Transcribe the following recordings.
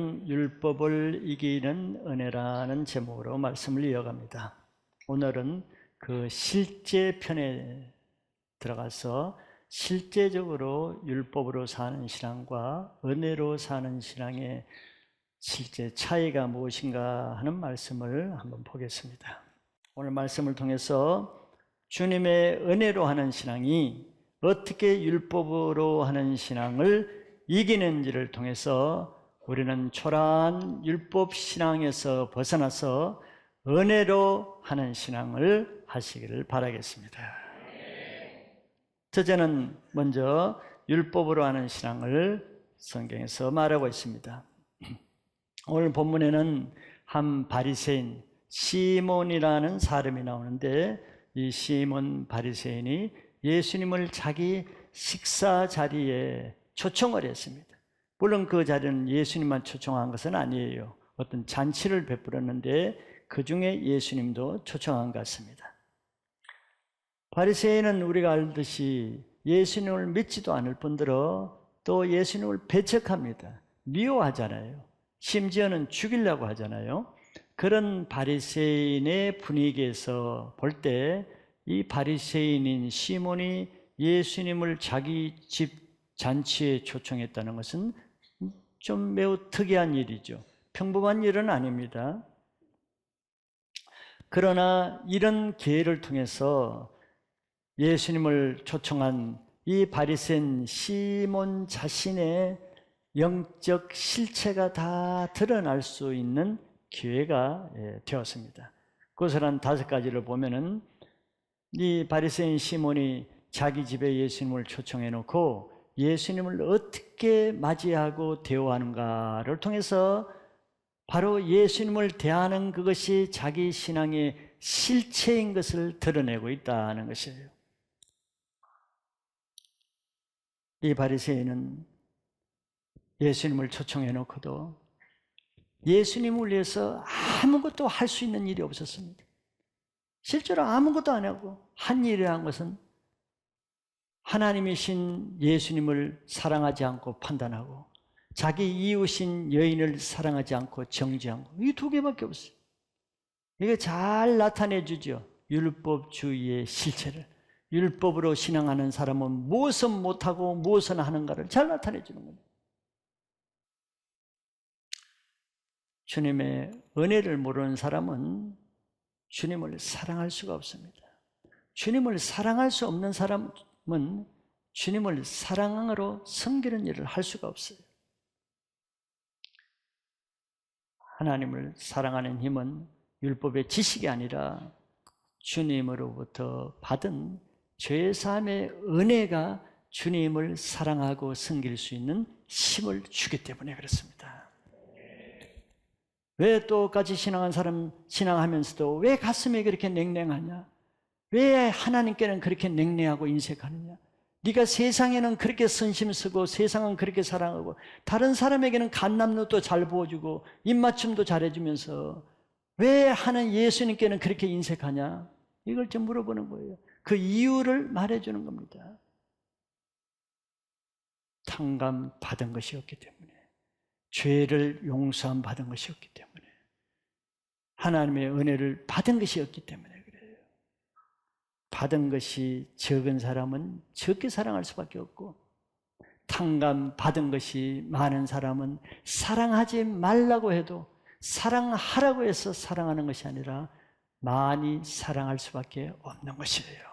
오늘은 율법을 이기는 은혜라는 제목으로 말씀을 이어갑니다. 오늘은 그 실제 편에 들어가서 실제적으로 율법으로 사는 신앙과 은혜로 사는 신앙의 실제 차이가 무엇인가 하는 말씀을 한번 보겠습니다. 오늘 말씀을 통해서 주님의 은혜로 하는 신앙이 어떻게 율법으로 하는 신앙을 이기는지를 통해서 우리는 초라한 율법 신앙에서 벗어나서 은혜로 하는 신앙을 하시기를 바라겠습니다. 첫째는 먼저 율법으로 하는 신앙을 성경에서 말하고 있습니다. 오늘 본문에는 한 바리새인 시몬이라는 사람이 나오는데, 이 시몬 바리새인이 예수님을 자기 식사 자리에 초청을 했습니다. 물론 그 자리는 예수님만 초청한 것은 아니에요. 어떤 잔치를 베풀었는데 그 중에 예수님도 초청한 것 같습니다. 바리새인은 우리가 알듯이 예수님을 믿지도 않을 뿐더러 또 예수님을 배척합니다. 미워하잖아요. 심지어는 죽이려고 하잖아요. 그런 바리새인의 분위기에서 볼 때 이 바리새인인 시몬이 예수님을 자기 집 잔치에 초청했다는 것은 좀 매우 특이한 일이죠. 평범한 일은 아닙니다. 그러나 이런 기회를 통해서 예수님을 초청한 이 바리새인 시몬 자신의 영적 실체가 다 드러날 수 있는 기회가 되었습니다. 그것을 한 5가지를 보면은, 이 바리새인 시몬이 자기 집에 예수님을 초청해 놓고 예수님을 어떻게 맞이하고 대우하는가를 통해서 바로 예수님을 대하는 그것이 자기 신앙의 실체인 것을 드러내고 있다는 것이에요. 이 바리새인은 예수님을 초청해 놓고도 예수님을 위해서 아무것도 할 수 있는 일이 없었습니다. 실제로 아무것도 안 하고 한 일이라는 것은 하나님이신 예수님을 사랑하지 않고 판단하고 자기 이웃인 여인을 사랑하지 않고 정죄한 거, 이 2개밖에 없어요. 이게 잘 나타내 주죠. 율법주의의 실체를. 율법으로 신앙하는 사람은 무엇은 못하고 무엇은 하는가를 잘 나타내 주는 겁니다. 주님의 은혜를 모르는 사람은 주님을 사랑할 수가 없습니다. 주님을 사랑할 수 없는 사람은 주님을 사랑으로 섬기는 일을 할 수가 없어요. 하나님을 사랑하는 힘은 율법의 지식이 아니라 주님으로부터 받은 죄사함의 은혜가 주님을 사랑하고 섬길 수 있는 힘을 주기 때문에 그렇습니다. 왜 똑같이 신앙한 사람 신앙하면서도 왜 가슴이 그렇게 냉랭하냐? 왜 하나님께는 그렇게 냉랭하고 인색하느냐? 네가 세상에는 그렇게 선심 쓰고 세상은 그렇게 사랑하고 다른 사람에게는 갓남루도 잘 부어주고 입맞춤도 잘해주면서 왜 하는 예수님께는 그렇게 인색하냐? 이걸 좀 물어보는 거예요. 그 이유를 말해주는 겁니다. 탕감 받은 것이었기 때문에, 죄를 용서함 받은 것이었기 때문에, 하나님의 은혜를 받은 것이었기 때문에 그래요. 받은 것이 적은 사람은 적게 사랑할 수밖에 없고, 탕감 받은 것이 많은 사람은 사랑하지 말라고 해도 사랑하라고 해서 사랑하는 것이 아니라 많이 사랑할 수밖에 없는 것이에요.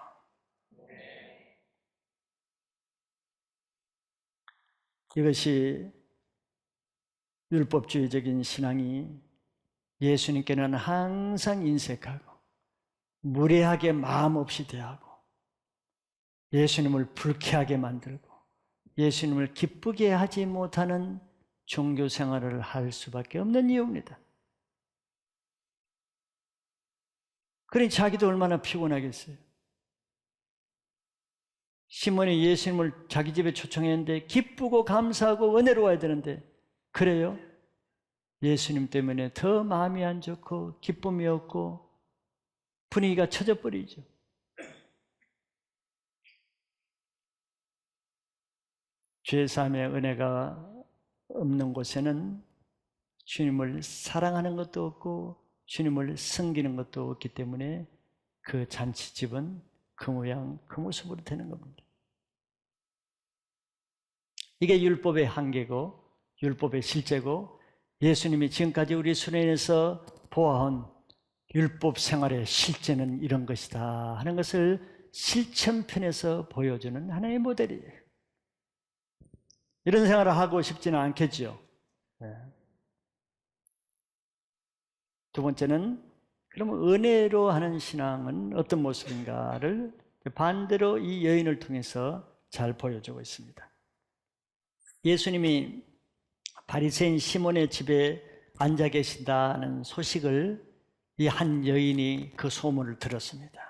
이것이 율법주의적인 신앙이 예수님께는 항상 인색하고 무례하게 마음 없이 대하고 예수님을 불쾌하게 만들고 예수님을 기쁘게 하지 못하는 종교 생활을 할 수밖에 없는 이유입니다. 그러니 자기도 얼마나 피곤하겠어요. 시몬이 예수님을 자기 집에 초청했는데 기쁘고 감사하고 은혜로워야 되는데, 그래요? 예수님 때문에 더 마음이 안 좋고 기쁨이 없고 분위기가 처져버리죠. 죄사함의 은혜가 없는 곳에는 주님을 사랑하는 것도 없고 주님을 섬기는 것도 없기 때문에 그 잔치집은 그 모양 그 모습으로 되는 겁니다. 이게 율법의 한계고 율법의 실제고 예수님이 지금까지 우리 수련에서 보아온 율법 생활의 실제는 이런 것이다 하는 것을 실천편에서 보여주는 하나의 모델이에요. 이런 생활을 하고 싶지는 않겠죠. 두 번째는 그러면 은혜로 하는 신앙은 어떤 모습인가를 반대로 이 여인을 통해서 잘 보여주고 있습니다. 예수님이 바리새인 시몬의 집에 앉아 계신다는 소식을 이 한 여인이 그 소문을 들었습니다.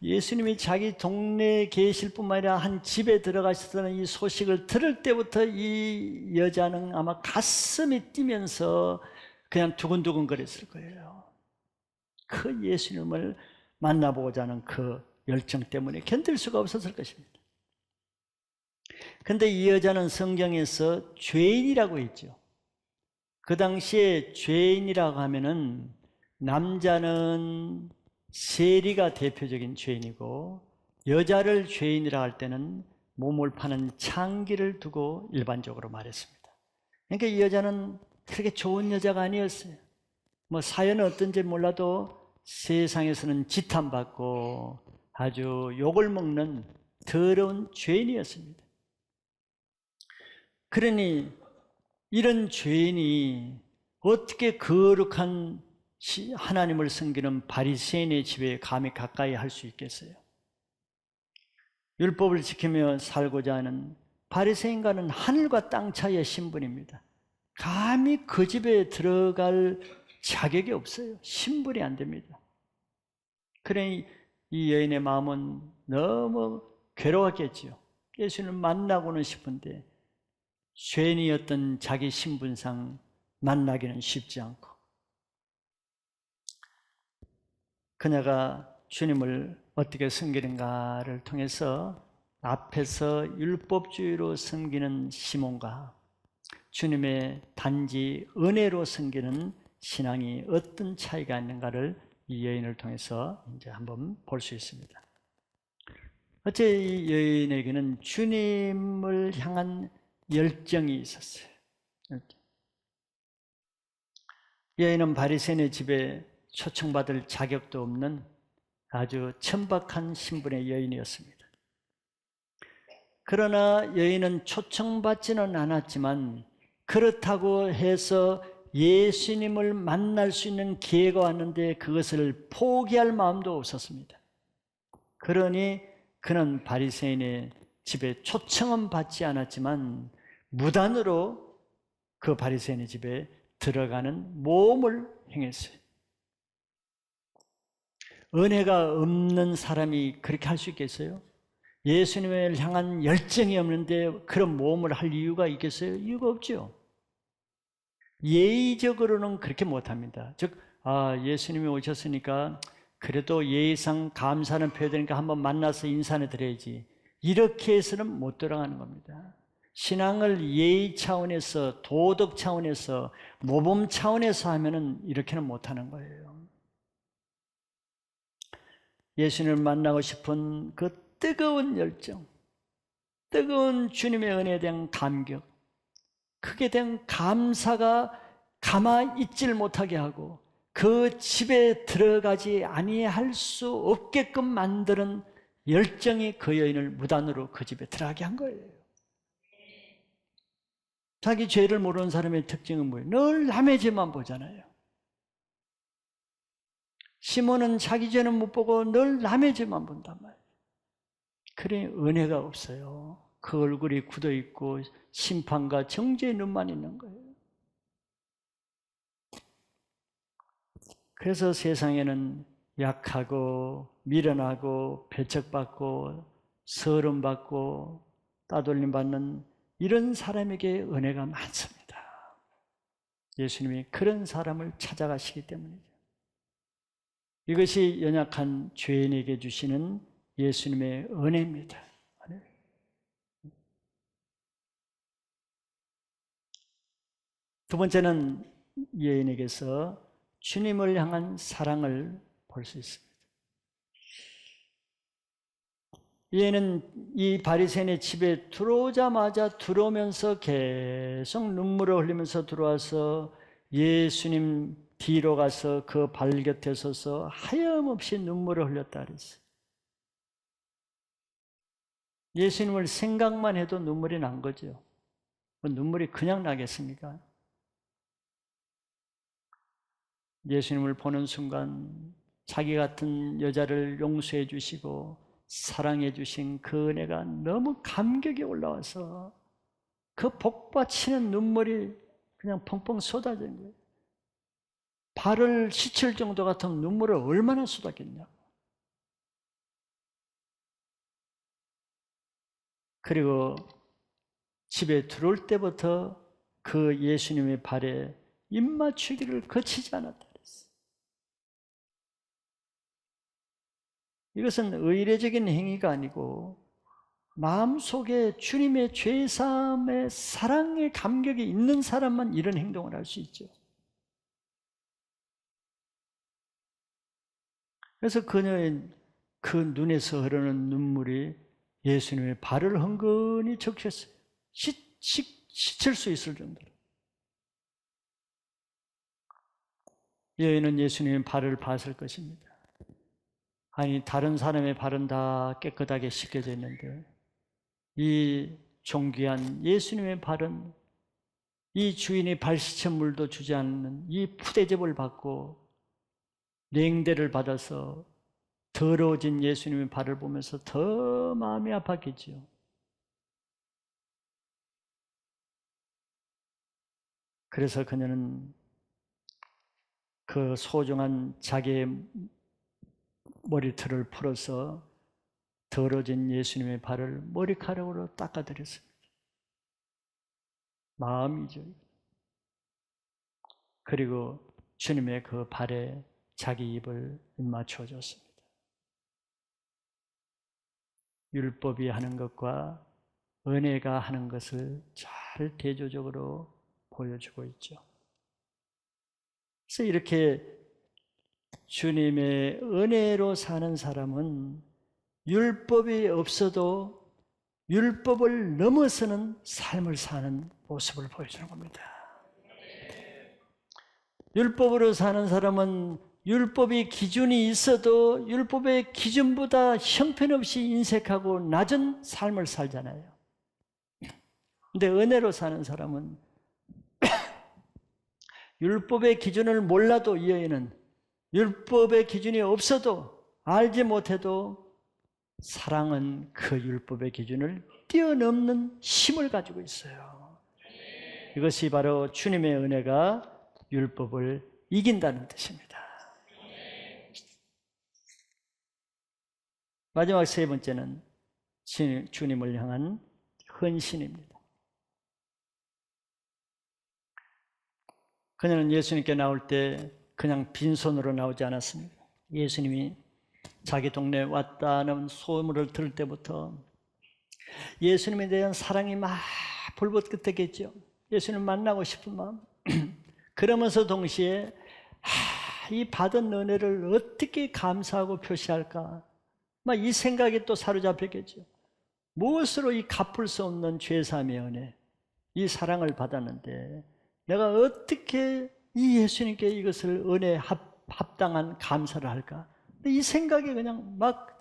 예수님이 자기 동네에 계실 뿐만 아니라 한 집에 들어가셨다는 이 소식을 들을 때부터 이 여자는 아마 가슴이 뛰면서 그냥 두근두근 거렸을 거예요. 그 예수님을 만나보고자 하는 그 열정 때문에 견딜 수가 없었을 것입니다. 그런데 이 여자는 성경에서 죄인이라고 했죠. 그 당시에 죄인이라고 하면은 남자는 세리가 대표적인 죄인이고 여자를 죄인이라 할 때는 몸을 파는 창기를 두고 일반적으로 말했습니다. 그러니까 이 여자는 그렇게 좋은 여자가 아니었어요. 뭐 사연은 어떤지 몰라도 세상에서는 지탄받고 아주 욕을 먹는 더러운 죄인이었습니다. 그러니 이런 죄인이 어떻게 거룩한 하나님을 섬기는 바리새인의 집에 감히 가까이 할 수 있겠어요? 율법을 지키며 살고자 하는 바리새인과는 하늘과 땅 차이의 신분입니다. 감히 그 집에 들어갈 자격이 없어요. 신분이 안 됩니다. 그러니 이 여인의 마음은 너무 괴로웠겠지요. 예수님을 만나고는 싶은데 죄인이었던 자기 신분상 만나기는 쉽지 않고 그녀가 주님을 어떻게 섬기는가를 통해서 앞에서 율법주의로 섬기는 시몬과 주님의 단지 은혜로 섬기는 신앙이 어떤 차이가 있는가를 이 여인을 통해서 이제 한번 볼 수 있습니다. 어째 이 여인에게는 주님을 향한 열정이 있었어요. 여인은 바리새인의 집에 초청받을 자격도 없는 아주 천박한 신분의 여인이었습니다. 그러나 여인은 초청받지는 않았지만 그렇다고 해서 예수님을 만날 수 있는 기회가 왔는데 그것을 포기할 마음도 없었습니다. 그러니 그는 바리새인의 집에 초청은 받지 않았지만 무단으로 그 바리새인의 집에 들어가는 모험을 행했어요. 은혜가 없는 사람이 그렇게 할 수 있겠어요? 예수님을 향한 열정이 없는데 그런 모험을 할 이유가 있겠어요? 이유가 없죠. 예의적으로는 그렇게 못합니다. 즉, 예수님이 오셨으니까 그래도 예의상 감사는 표해야 되니까 한번 만나서 인사는 드려야지. 이렇게 해서는 못 들어가는 겁니다. 신앙을 예의 차원에서, 도덕 차원에서, 모범 차원에서 하면은 이렇게는 못하는 거예요. 예수님을 만나고 싶은 그 뜨거운 열정, 뜨거운 주님의 은혜에 대한 감격, 크게 된 감사가 가만 있질 못하게 하고 그 집에 들어가지 아니할 수 없게끔 만드는 열정이 그 여인을 무단으로 그 집에 들어가게 한 거예요. 자기 죄를 모르는 사람의 특징은 뭐예요? 늘 남의 죄만 보잖아요. 시몬은 자기 죄는 못 보고 늘 남의 죄만 본단 말이에요. 그러니 은혜가 없어요. 그 얼굴이 굳어 있고 심판과 정죄의 눈만 있는 거예요. 그래서 세상에는 약하고 미련하고 배척받고 서름받고 따돌림 받는 이런 사람에게 은혜가 많습니다. 예수님이 그런 사람을 찾아가시기 때문이죠. 이것이 연약한 죄인에게 주시는 예수님의 은혜입니다. 두 번째는 여인에게서 주님을 향한 사랑을 볼 수 있습니다. 여인은 이 바리새인의 집에 들어오면서 계속 눈물을 흘리면서 들어와서 예수님 뒤로 가서 그 발 곁에 서서 하염없이 눈물을 흘렸다 그랬어요. 예수님을 생각만 해도 눈물이 난 거죠. 눈물이 그냥 나겠습니까? 예수님을 보는 순간 자기 같은 여자를 용서해 주시고 사랑해 주신 그 은혜가 너무 감격이 올라와서 그 복받치는 눈물이 그냥 펑펑 쏟아진 거예요. 발을 씻을 정도 같은 눈물을 얼마나 쏟았겠냐. 그리고 집에 들어올 때부터 그 예수님의 발에 입맞추기를 거치지 않았다 그랬어요. 이것은 의례적인 행위가 아니고 마음속에 주님의 죄사함의 사랑의 감격이 있는 사람만 이런 행동을 할 수 있죠. 그래서 그녀의 그 눈에서 흐르는 눈물이 예수님의 발을 흥건히 적셨어요. 씻을 수 있을 정도로. 여인은 예수님의 발을 봤을 것입니다. 아니, 다른 사람의 발은 다 깨끗하게 씻겨져 있는데 이 존귀한 예수님의 발은 이 주인이 발 씻은 물도 주지 않는 이 푸대접을 받고 냉대를 받아서 더러워진 예수님의 발을 보면서 더 마음이 아팠겠지요. 그래서 그녀는 그 소중한 자기의 머리털을 풀어서 더러워진 예수님의 발을 머리카락으로 닦아드렸습니다. 마음이죠. 그리고 주님의 그 발에 자기 입을 맞춰 줬습니다. 율법이 하는 것과 은혜가 하는 것을 잘 대조적으로 보여주고 있죠. 그래서 이렇게 주님의 은혜로 사는 사람은 율법이 없어도 율법을 넘어서는 삶을 사는 모습을 보여주는 겁니다. 율법으로 사는 사람은 율법이 기준이 있어도 율법의 기준보다 형편없이 인색하고 낮은 삶을 살잖아요. 근데 은혜로 사는 사람은 율법의 기준을 몰라도 이 여인은 율법의 기준이 없어도 알지 못해도 사랑은 그 율법의 기준을 뛰어넘는 힘을 가지고 있어요. 이것이 바로 주님의 은혜가 율법을 이긴다는 뜻입니다. 마지막 세 번째는 주님을 향한 헌신입니다. 그녀는 예수님께 나올 때 그냥 빈손으로 나오지 않았습니다. 예수님이 자기 동네에 왔다는 소문을 들을 때부터 예수님에 대한 사랑이 막 불붙겠죠. 예수님 만나고 싶은 마음. 그러면서 동시에 이 받은 은혜를 어떻게 감사하고 표시할까? 막 이 생각에 또 사로잡혔겠죠. 무엇으로 이 갚을 수 없는 죄사함의 은혜, 이 사랑을 받았는데 내가 어떻게 이 예수님께 이것을 은혜 합당한 감사를 할까? 이 생각이 그냥 막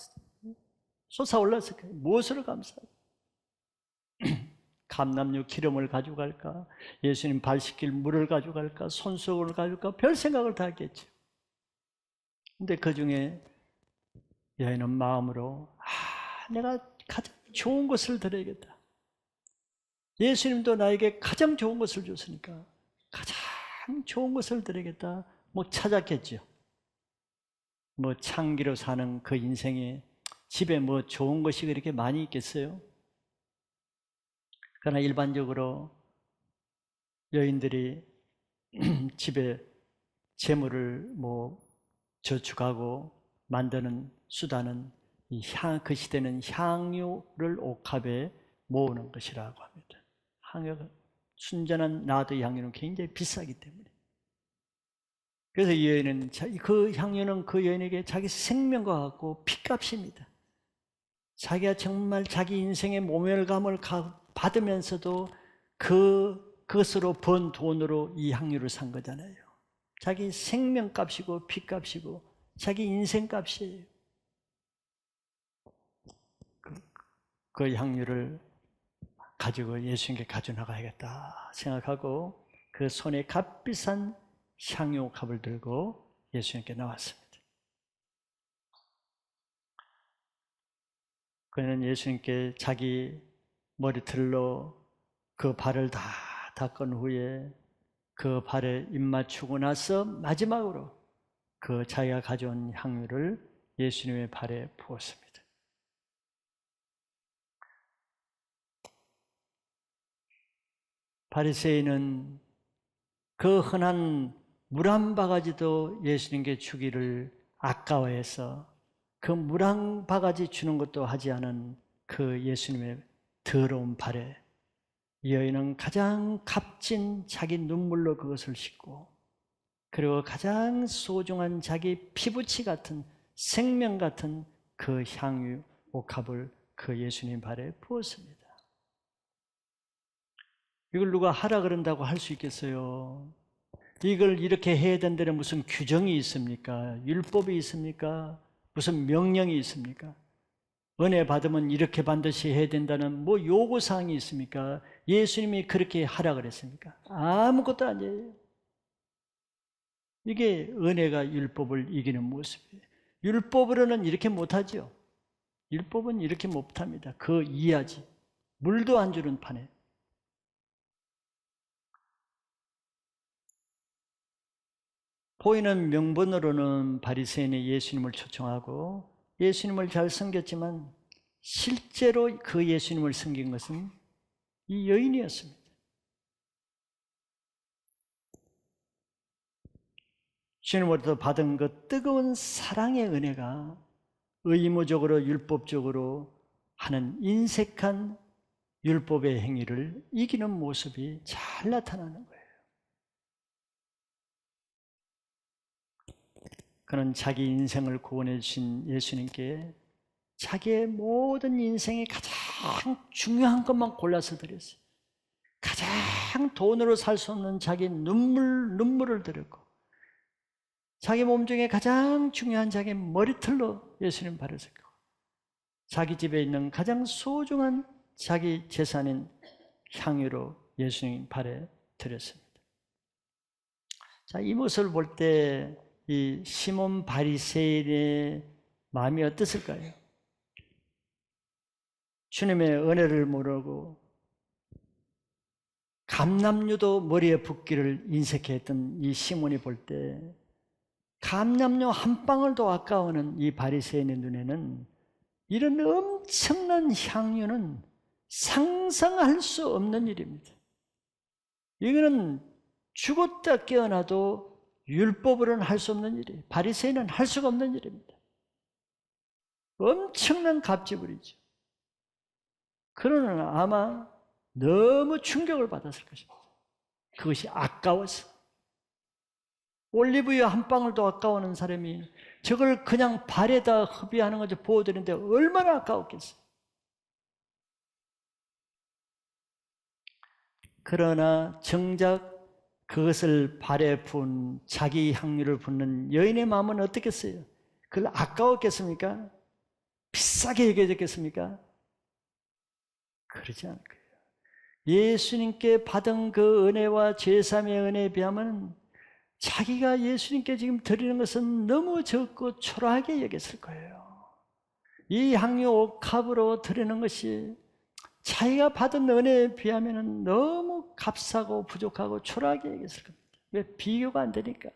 솟아올랐을 거예요. 무엇으로 감사할까? 감람류 기름을 가져갈까? 예수님 발 씻길 물을 가져갈까? 손수건을 가져갈까? 별 생각을 다 했겠죠. 근데 그 중에 여인은 마음으로 내가 가장 좋은 것을 드려야겠다. 예수님도 나에게 가장 좋은 것을 줬으니까 가장 좋은 것을 드리겠다. 찾았겠죠. 창기로 사는 그 인생에 집에 좋은 것이 그렇게 많이 있겠어요? 그러나 일반적으로 여인들이 집에 재물을 저축하고 만드는 수단은 그 시대는 향유를 옥합에 모으는 것이라고 합니다. 순전한 나드 향유는 굉장히 비싸기 때문에. 그래서 이 여인은 그 향유는 그 여인에게 자기 생명과 같고 피값입니다. 자기가 정말 자기 인생의 모멸감을 받으면서도 그것으로 번 돈으로 이 향유를 산 거잖아요. 자기 생명값이고 피값이고 자기 인생값이에요. 그 향유를 가지고 예수님께 가져나가야겠다 생각하고 그 손에 값비싼 향유값을 들고 예수님께 나왔습니다. 그는 예수님께 자기 머리털로 그 발을 다 닦은 후에 그 발에 입 맞추고 나서 마지막으로 그 자기가 가져온 향유를 예수님의 발에 부었습니다. 바리새인은 그 흔한 물 한 바가지도 예수님께 주기를 아까워해서 그 물 한 바가지 주는 것도 하지 않은 그 예수님의 더러운 발에 이 여인은 가장 값진 자기 눈물로 그것을 씻고 그리고 가장 소중한 자기 피부치 같은 생명 같은 그 향유 옥합을 그 예수님 발에 부었습니다. 이걸 누가 하라 그런다고 할 수 있겠어요? 이걸 이렇게 해야 된다는 무슨 규정이 있습니까? 율법이 있습니까? 무슨 명령이 있습니까? 은혜 받으면 이렇게 반드시 해야 된다는 뭐 요구사항이 있습니까? 예수님이 그렇게 하라 그랬습니까? 아무것도 아니에요. 이게 은혜가 율법을 이기는 모습이에요. 율법으로는 이렇게 못하죠. 율법은 이렇게 못합니다. 그 이하지. 물도 안 주는 판에. 보이는 명분으로는 바리새인이 예수님을 초청하고 예수님을 잘 섬겼지만 실제로 그 예수님을 섬긴 것은 이 여인이었습니다. 주님으로부터 받은 그 뜨거운 사랑의 은혜가 의무적으로 율법적으로 하는 인색한 율법의 행위를 이기는 모습이 잘 나타나는 거예요. 그는 자기 인생을 구원해 주신 예수님께 자기의 모든 인생의 가장 중요한 것만 골라서 드렸어요. 가장 돈으로 살 수 없는 자기 눈물을 드렸고 자기 몸 중에 가장 중요한 자기 머리털로 예수님 발을 섞고 자기 집에 있는 가장 소중한 자기 재산인 향유로 예수님 발에 드렸습니다. 자, 이 모습을 볼 때 이 시몬 바리새인의 마음이 어땠을까요? 주님의 은혜를 모르고 감람유도 머리에 붓기를 인색했던 이 시몬이 볼 때 감람유 한 방울도 아까워하는 이 바리새인의 눈에는 이런 엄청난 향유는 상상할 수 없는 일입니다. 이거는 죽었다 깨어나도 율법으로는 할 수 없는 일이에요. 바리새인은 할 수가 없는 일입니다. 엄청난 값지불이죠. 그러나 아마 너무 충격을 받았을 것입니다. 그것이 아까워서. 올리브유 한 방울도 아까워하는 사람이 저걸 그냥 발에다 흡입하는 거죠. 부어드리는데 얼마나 아까웠겠어요. 그러나 정작 그것을 발에 푼 자기 향유를 붓는 여인의 마음은 어떻겠어요? 그걸 아까웠겠습니까? 비싸게 여겨졌겠습니까? 그러지 않을 거예요. 예수님께 받은 그 은혜와 제삼의 은혜에 비하면 자기가 예수님께 지금 드리는 것은 너무 적고 초라하게 여겼을 거예요. 이 향유 옥합으로 드리는 것이 자기가 받은 은혜에 비하면 너무 값싸고 부족하고 초라하게 여겼을 겁니다. 왜? 비교가 안 되니까.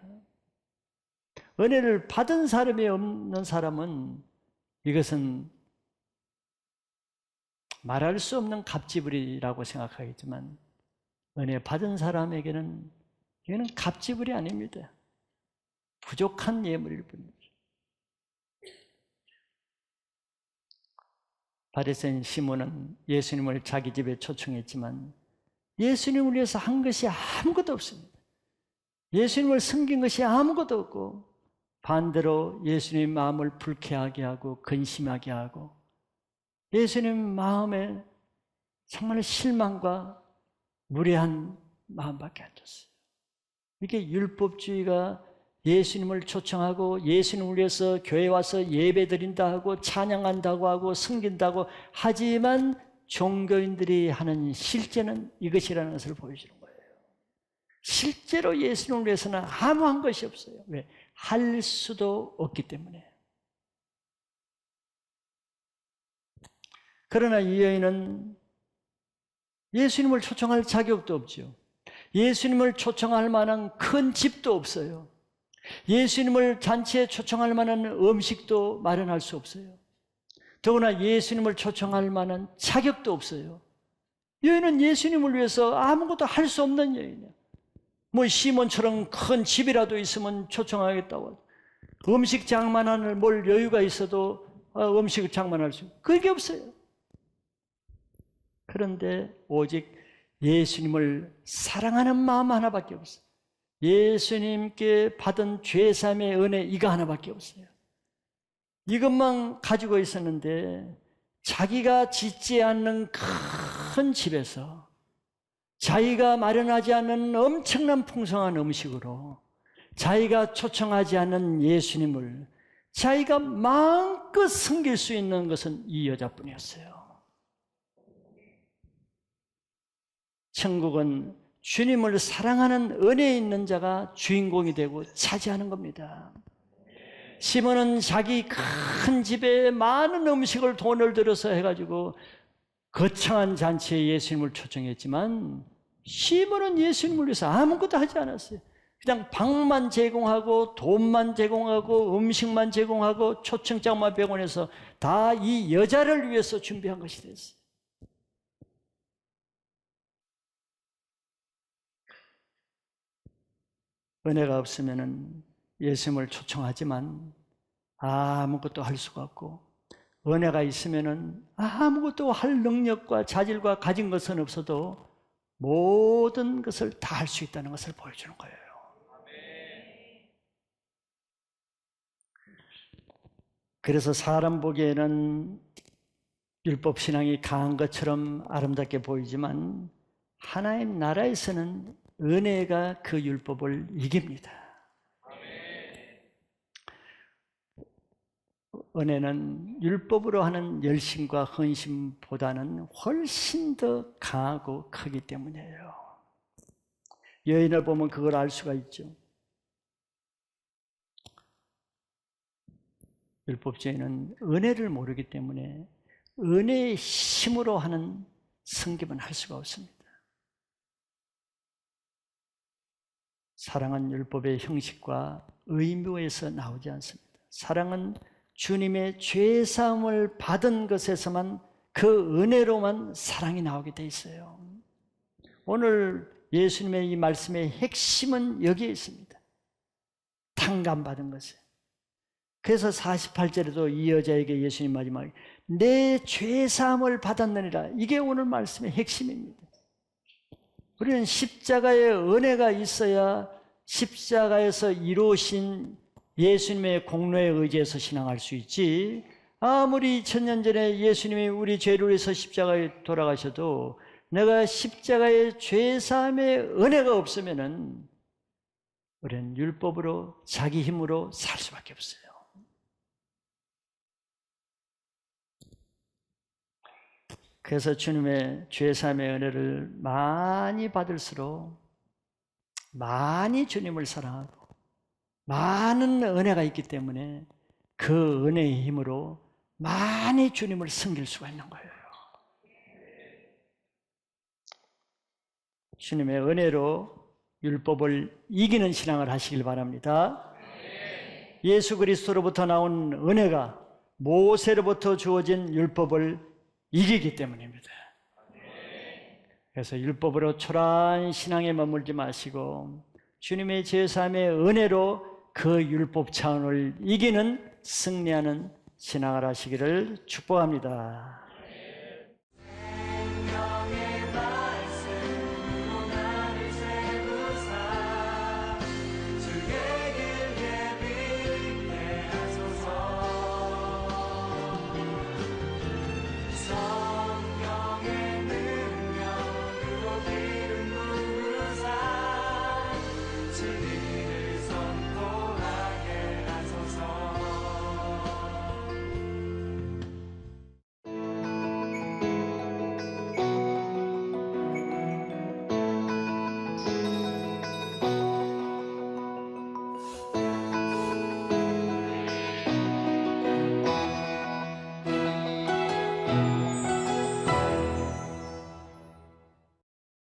은혜를 받은 사람이 없는 사람은 이것은 말할 수 없는 값지불이라고 생각하겠지만 은혜 받은 사람에게는 이거는 값지불이 아닙니다. 부족한 예물일 뿐입니다. 바리새인 시몬은 예수님을 자기 집에 초청했지만 예수님을 위해서 한 것이 아무것도 없습니다. 예수님을 섬긴 것이 아무것도 없고 반대로 예수님 마음을 불쾌하게 하고 근심하게 하고 예수님 마음에 정말 실망과 무례한 마음밖에 안 줬어요. 이게 율법주의가 예수님을 초청하고 예수님을 위해서 교회 와서 예배 드린다 하고 찬양한다고 하고 섬긴다고 하지만 종교인들이 하는 실제는 이것이라는 것을 보여주는 거예요. 실제로 예수님을 위해서는 아무한 것이 없어요. 왜? 할 수도 없기 때문에. 그러나 이 여인은 예수님을 초청할 자격도 없죠. 예수님을 초청할 만한 큰 집도 없어요. 예수님을 잔치에 초청할 만한 음식도 마련할 수 없어요. 더구나 예수님을 초청할 만한 자격도 없어요. 여인은 예수님을 위해서 아무것도 할 수 없는 여인이에요. 뭐 시몬처럼 큰 집이라도 있으면 초청하겠다고. 음식 장만할 뭘 여유가 있어도 음식을 장만할 수 있어요. 그게 없어요. 그런데 오직 예수님을 사랑하는 마음 하나밖에 없어요. 예수님께 받은 죄사함의 은혜 이거 하나밖에 없어요. 이것만 가지고 있었는데 자기가 짓지 않는 큰 집에서 자기가 마련하지 않은 엄청난 풍성한 음식으로 자기가 초청하지 않은 예수님을 자기가 마음껏 섬길 수 있는 것은 이 여자뿐이었어요. 천국은 주님을 사랑하는 은혜 있는 자가 주인공이 되고 차지하는 겁니다. 시몬은 자기 큰 집에 많은 음식을 돈을 들여서 해가지고 거창한 잔치에 예수님을 초청했지만 시몬은 예수님을 위해서 아무것도 하지 않았어요. 그냥 방만 제공하고 돈만 제공하고 음식만 제공하고 초청장만 배원해서 다 이 여자를 위해서 준비한 것이 됐어요. 은혜가 없으면 예수님을 초청하지만 아무것도 할 수가 없고 은혜가 있으면 아무것도 할 능력과 자질과 가진 것은 없어도 모든 것을 다 할 수 있다는 것을 보여주는 거예요. 그래서 사람 보기에는 율법신앙이 강한 것처럼 아름답게 보이지만 하나님 나라에서는 은혜가 그 율법을 이깁니다. 은혜는 율법으로 하는 열심과 헌신보다는 훨씬 더 강하고 크기 때문이에요. 여인을 보면 그걸 알 수가 있죠. 율법주의는 은혜를 모르기 때문에 은혜의 힘으로 하는 성김은 할 수가 없습니다. 사랑은 율법의 형식과 의무에서 나오지 않습니다. 사랑은 주님의 죄사함을 받은 것에서만 그 은혜로만 사랑이 나오게 돼 있어요. 오늘 예수님의 이 말씀의 핵심은 여기에 있습니다. 탕감받은 것에. 그래서 48절에도 이 여자에게 예수님 마지막에 내 죄사함을 받았느니라. 이게 오늘 말씀의 핵심입니다. 우리는 십자가의 은혜가 있어야 십자가에서 이루신 예수님의 공로에 의지해서 신앙할 수 있지, 아무리 2000년 전에 예수님이 우리 죄를 위해서 십자가에 돌아가셔도 내가 십자가의 죄사함의 은혜가 없으면은 우리는 율법으로 자기 힘으로 살 수밖에 없어요. 그래서 주님의 죄사함의 은혜를 많이 받을수록 많이 주님을 사랑하고 많은 은혜가 있기 때문에 그 은혜의 힘으로 많이 주님을 섬길 수가 있는 거예요. 주님의 은혜로 율법을 이기는 신앙을 하시길 바랍니다. 예수 그리스도로부터 나온 은혜가 모세로부터 주어진 율법을 이기기 때문입니다. 그래서 율법으로 초라한 신앙에 머물지 마시고 주님의 제사함의 은혜로 그 율법 차원을 이기는 승리하는 신앙을 하시기를 축복합니다.